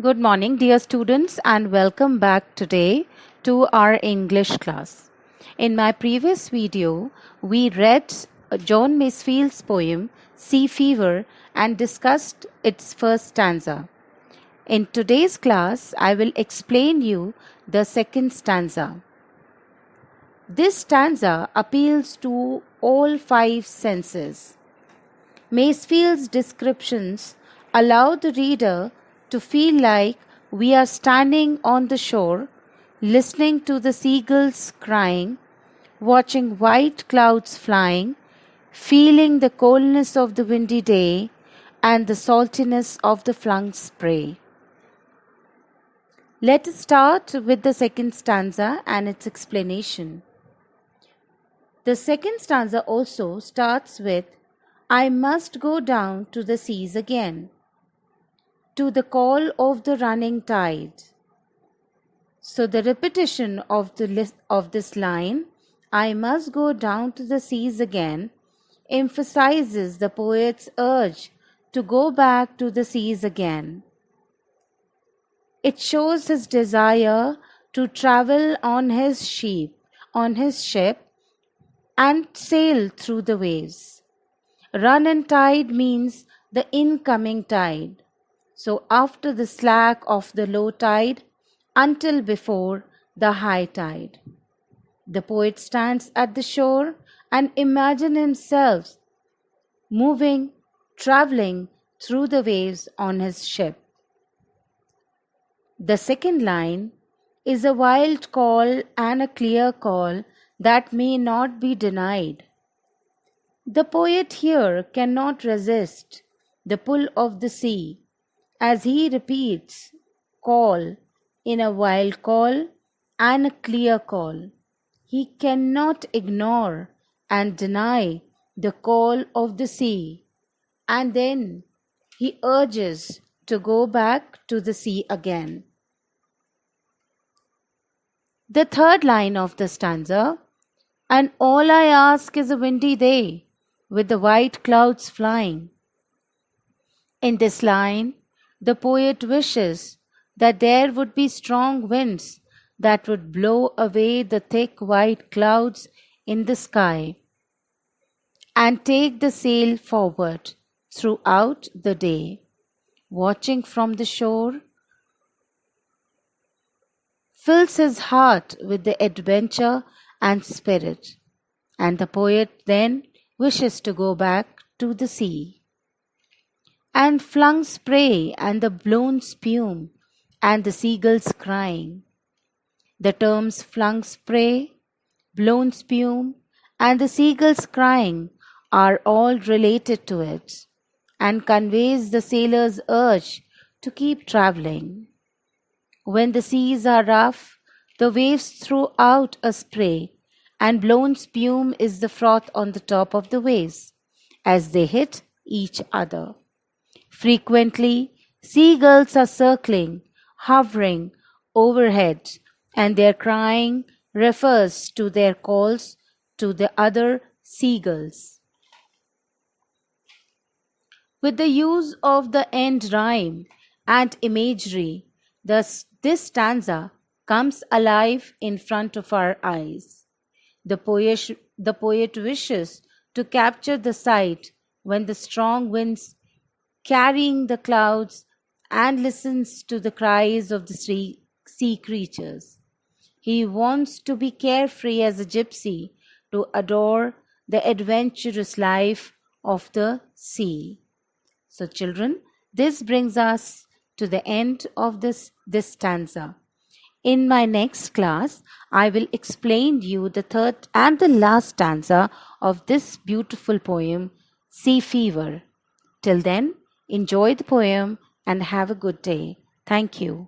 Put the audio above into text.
Good morning, dear students, and welcome back today to our English class. In my previous video, we read John Masefield's poem Sea Fever and discussed its first stanza. In today's class, I will explain you the second stanza. This stanza appeals to all five senses. Masefield's descriptions allow the reader to feel like we are standing on the shore, listening to the seagulls crying, watching white clouds flying, feeling the coldness of the windy day and the saltiness of the flung spray. Let us start with the second stanza and its explanation. The second stanza also starts with, I must go down to the seas again, to the call of the running tide. So the repetition of this line, I must go down to the seas again, emphasizes the poet's urge to go back to the seas again. It shows his desire to travel on his ship and sail through the waves. Run and tide means the incoming tide. So after the slack of the low tide until before the high tide. The poet stands at the shore and imagines himself moving, traveling through the waves on his ship. The second line is a wild call and a clear call that may not be denied. The poet here cannot resist the pull of the sea, as he repeats call in a wild call and a clear call. He cannot ignore and deny the call of the sea, and then he urges to go back to the sea again. The third line of the stanza, and all I ask is a windy day with the white clouds flying. In this line, the poet wishes that there would be strong winds that would blow away the thick white clouds in the sky and take the sail forward throughout the day. Watching from the shore fills his heart with the adventure and spirit, and the poet then wishes to go back to the sea. And flung spray and the blown spume and the seagulls crying. The terms flung spray, blown spume, and the seagulls crying are all related to it and conveys the sailor's urge to keep traveling. When the seas are rough, the waves throw out a spray, and blown spume is the froth on the top of the waves as they hit each other. Frequently, seagulls are circling, hovering overhead, and their crying refers to their calls to the other seagulls. With the use of the end rhyme and imagery, this stanza comes alive in front of our eyes. The poet wishes to capture the sight when the strong winds carrying the clouds and listens to the cries of the sea creatures. He wants to be carefree as a gypsy, to adore the adventurous life of the sea. So children, this brings us to the end of this stanza. In my next class, I will explain you the third and the last stanza of this beautiful poem, Sea Fever. Till then, enjoy the poem and have a good day. Thank you.